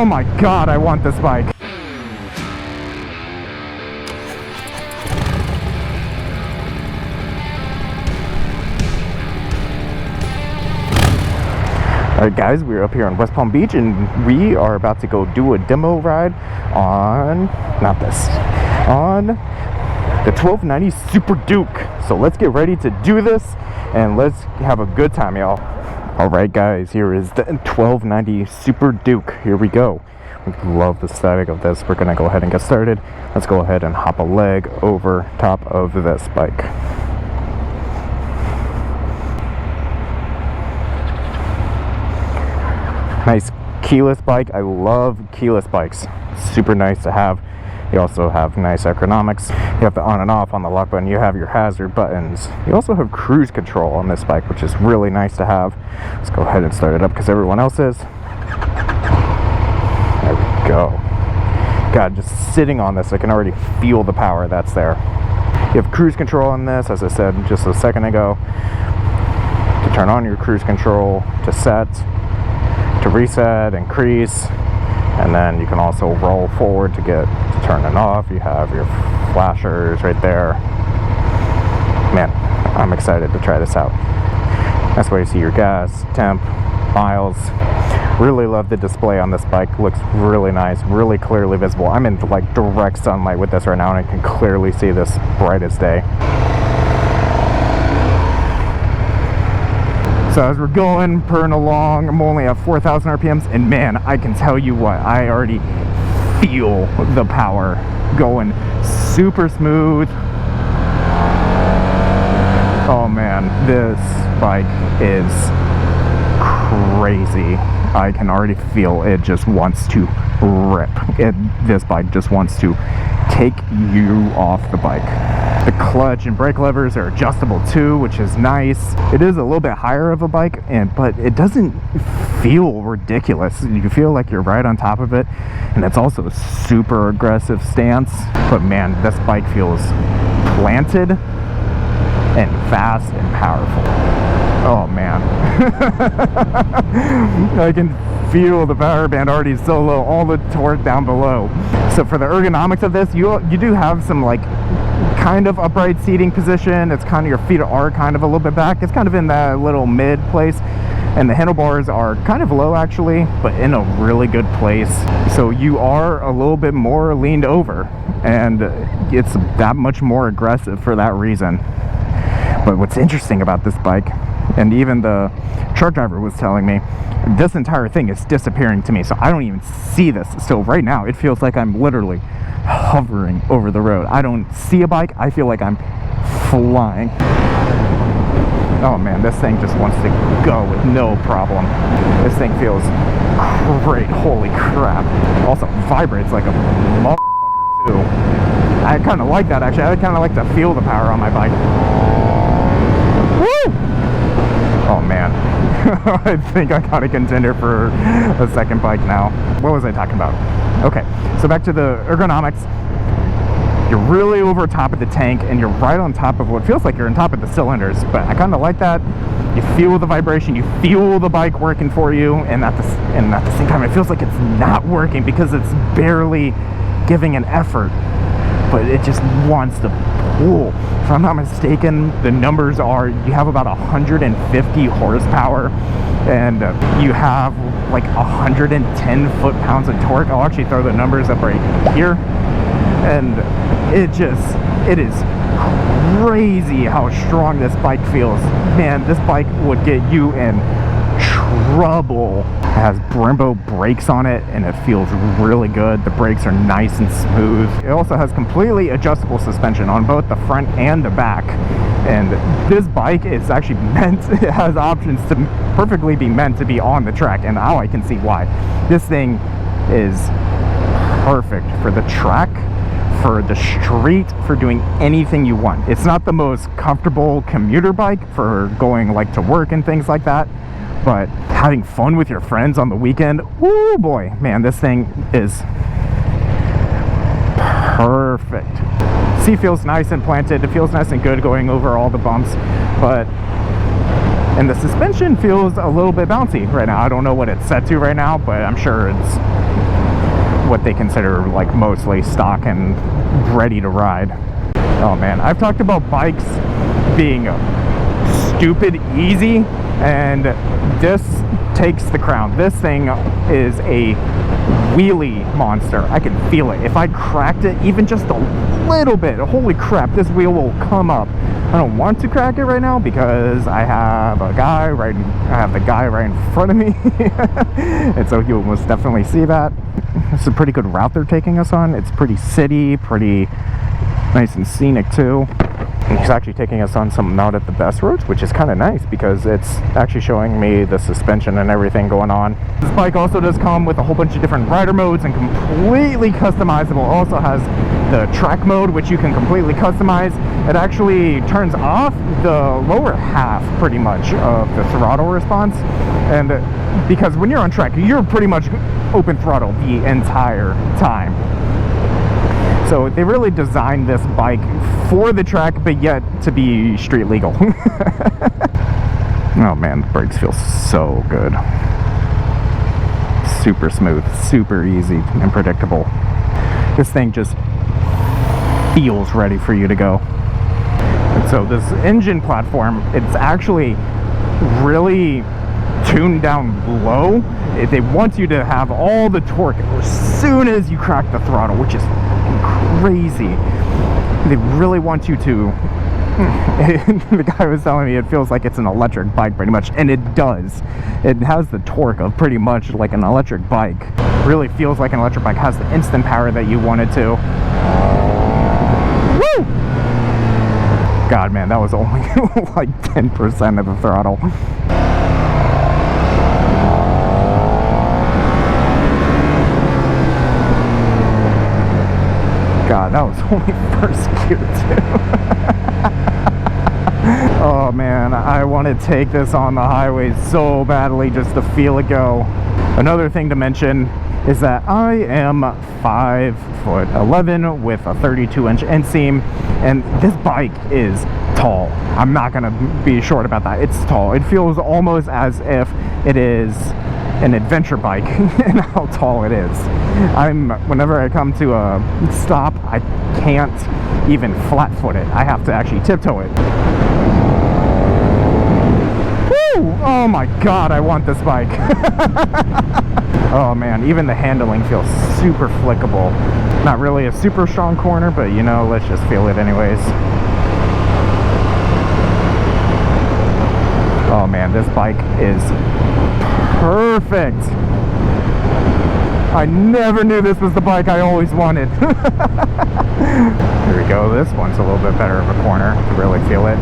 Oh my god, I want this bike. Alright guys, we're up here on West Palm Beach and we are about to go do a demo ride on, on the 1290 Super Duke. So let's get ready to do this and let's have a good time, y'all. Alright guys, here is the 1290 Super Duke. Here we go. We love the static of this. We're gonna go ahead and get started. Let's go ahead and hop a leg over top of this bike. Nice keyless bike. I love keyless bikes. Super nice to have. You also have nice ergonomics. You have the on and off on the lock button. You have your hazard buttons. You also have cruise control on this bike, which is really nice to have. Let's go ahead and start it up because everyone else is. There we go. God, just sitting on this, I can already feel the power that's there. You have cruise control on this, as I said just a second ago. To turn on your cruise control, to set, to reset, increase, and then you can also roll forward to turn it off. You have your flashers right there. Man, I'm excited to try this out. That's where you see your gas, temp, miles. Really love the display on this bike. Looks really nice, really clearly visible. I'm in like direct sunlight with this right now and I can clearly see this bright as day. So as we're going, purring along, I'm only at 4,000 RPMs, and man, I can tell you what, I already feel the power going super smooth. Oh man, this bike is crazy. I can already feel it just wants to rip. This bike just wants to take you off the bike. The clutch and brake levers are adjustable too, which is nice. It is a little bit higher of a bike, but it doesn't feel ridiculous. You feel like you're right on top of it, and it's also a super aggressive stance. But man, this bike feels planted and fast and powerful. Oh man. I can feel the power band already so low, all the torque down below. So for the ergonomics of this, you do have some like kind of upright seating position. It's kind of, your feet are kind of a little bit back. It's kind of in that little mid place, and the handlebars are kind of low actually, but in a really good place. So you are a little bit more leaned over, and it's that much more aggressive for that reason. But what's interesting about this bike, and even the truck driver was telling me, this entire thing is disappearing to me, so I don't even see this. So right now it feels like I'm literally hovering over the road. I don't see a bike, I feel like I'm flying. Oh man, this thing just wants to go with no problem. This thing feels great, holy crap. Also vibrates like a motherfucker too. I kind of like that actually. I kind of like to feel the power on my bike. Woo! Oh man, I think I got a contender for a second bike now. What was I talking about? Okay, so back to the ergonomics. You're really over top of the tank and you're right on top of what feels like you're on top of the cylinders, but I kind of like that. You feel the vibration, you feel the bike working for you, and at the same time it feels like it's not working because it's barely giving an effort, but it just wants to pull. If I'm not mistaken, the numbers are, you have about 150 horsepower and you have like 110 foot-pounds of torque. I'll actually throw the numbers up right here, and it is crazy how strong this bike feels. Man, this bike would get you in trouble. It has Brembo brakes on it and it feels really good. The brakes are nice and smooth. It also has completely adjustable suspension on both the front and the back, and this bike is actually it has options to perfectly be meant to be on the track, and now I can see why. This thing is perfect for the track, for the street, for doing anything you want. It's not the most comfortable commuter bike for going like to work and things like that, but having fun with your friends on the weekend, oh boy, man, this thing is perfect. Seat feels nice and planted. It feels nice and good going over all the bumps, and the suspension feels a little bit bouncy right now. I don't know what it's set to right now, but I'm sure it's what they consider like mostly stock and ready to ride. Oh man, I've talked about bikes being stupid easy, and this takes the crown. This thing is a wheelie monster. I can feel it. If I cracked it even just a little bit, holy crap, this wheel will come up. I don't want to crack it right now because I have the guy right in front of me and so he will most definitely see that. It's a pretty good route they're taking us on. It's pretty city, pretty nice and scenic too. And he's actually taking us on some not at the best roads, which is kind of nice because it's actually showing me the suspension and everything going on. This bike also does come with a whole bunch of different rider modes and completely customizable. Also has the track mode, which you can completely customize. It actually turns off the lower half pretty much of the throttle response, and because when you're on track, you're pretty much open throttle the entire time. So they really designed this bike for the track, but yet to be street legal. Oh man, the brakes feel so good. Super smooth, super easy and predictable. This thing just feels ready for you to go. And so this engine platform, it's actually really tuned down low. They want you to have all the torque as soon as you crack the throttle, which is crazy. They really want you to the guy was telling me it feels like it's an electric bike pretty much, and it does. It has the torque of pretty much like an electric bike. Really feels like an electric bike. Has the instant power that you want it to. Woo! God, man, that was only like 10% of the throttle. God, that was only first gear too. Oh man, I want to take this on the highway so badly just to feel it go. Another thing to mention is that I am 5'11" with a 32-inch inseam, and this bike is tall. I'm not gonna be short about that. It's tall. It feels almost as if it is an adventure bike and how tall it is. Whenever I come to a stop, I can't even flat foot it. I have to actually tiptoe it. Woo! Oh my god, I want this bike. Oh man, even the handling feels super flickable. Not really a super strong corner, but you know, let's just feel it anyways. Oh man, this bike is perfect. I never knew this was the bike I always wanted. Here we go. This one's a little bit better of a corner to really feel it.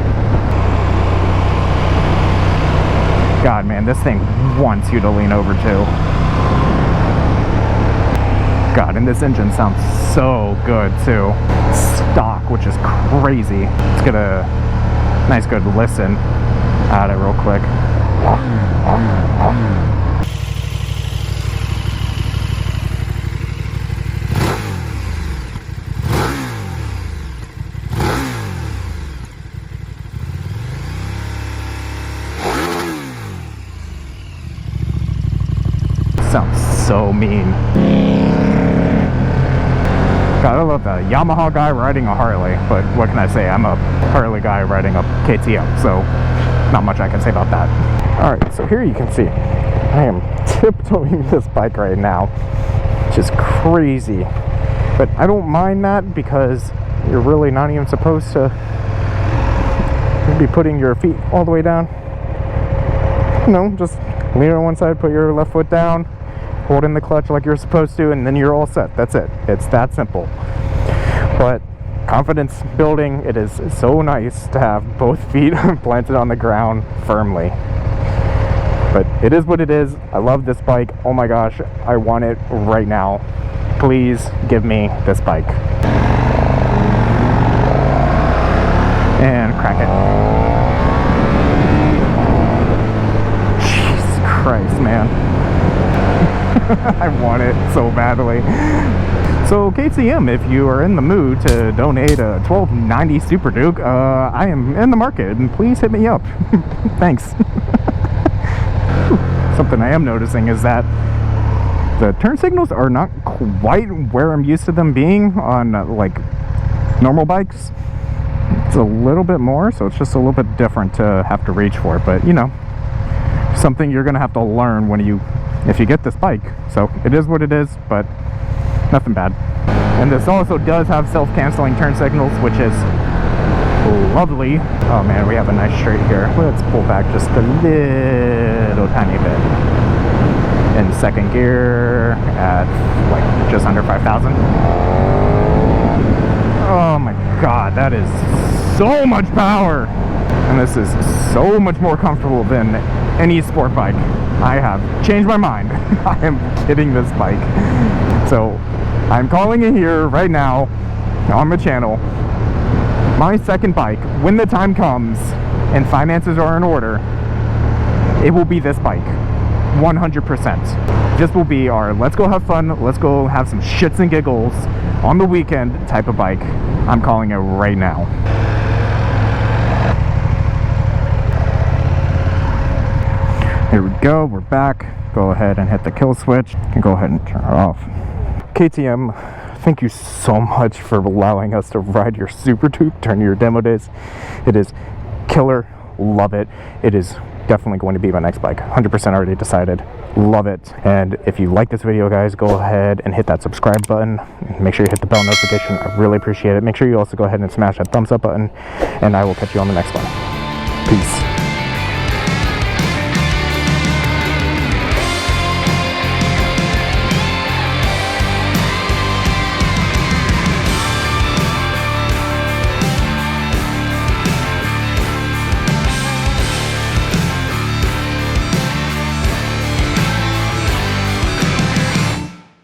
God, man, this thing wants you to lean over too. God, and this engine sounds so good too. Stock, which is crazy. Let's get a nice good listen at it real quick. Sounds so mean. God, I love that. Yamaha guy riding a Harley, but what can I say? I'm a Harley guy riding a KTM, so not much I can say about that. Alright, so here you can see I am tiptoeing this bike right now, which is crazy. But I don't mind that because you're really not even supposed to be putting your feet all the way down. No, just lean on one side, put your left foot down, hold in the clutch like you're supposed to, and then you're all set. That's it. It's that simple. But confidence building, it is so nice to have both feet planted on the ground firmly. But it is what it is. I love this bike. Oh my gosh, I want it right now. Please give me this bike. And crack it. Jesus Christ, man. I want it so badly. So KTM, if you are in the mood to donate a 1290 Super Duke, I am in the market, and please hit me up. Thanks. Something I am noticing is that The turn signals are not quite where I'm used to them being on like normal bikes. It's a little bit more, so it's just a little bit different to have to reach for, but you know, something you're gonna have to learn if you get this bike. So it is what it is, but nothing bad. And this also does have self-canceling turn signals, which is lovely. Oh man, we have a nice straight here. Let's pull back just a little tiny bit. In second gear at like just under 5,000. Oh my god, that is so much power! And this is so much more comfortable than any sport bike. I have changed my mind. I am kidding this bike. So I'm calling it here right now on the channel. My second bike, when the time comes and finances are in order, it will be this bike. 100%. This will be our let's go have fun, let's go have some shits and giggles on the weekend type of bike. I'm calling it right now. Here we go, we're back. Go ahead and hit the kill switch and go ahead and turn it off. KTM, thank you so much for allowing us to ride your Super Duke during your demo days. It is killer, love it. It is definitely going to be my next bike, 100% already decided. Love it. And if you like this video, guys, go ahead and hit that subscribe button. Make sure you hit the bell notification. I really appreciate it. Make sure you also go ahead and smash that thumbs up button, and I will catch you on the next one. Peace.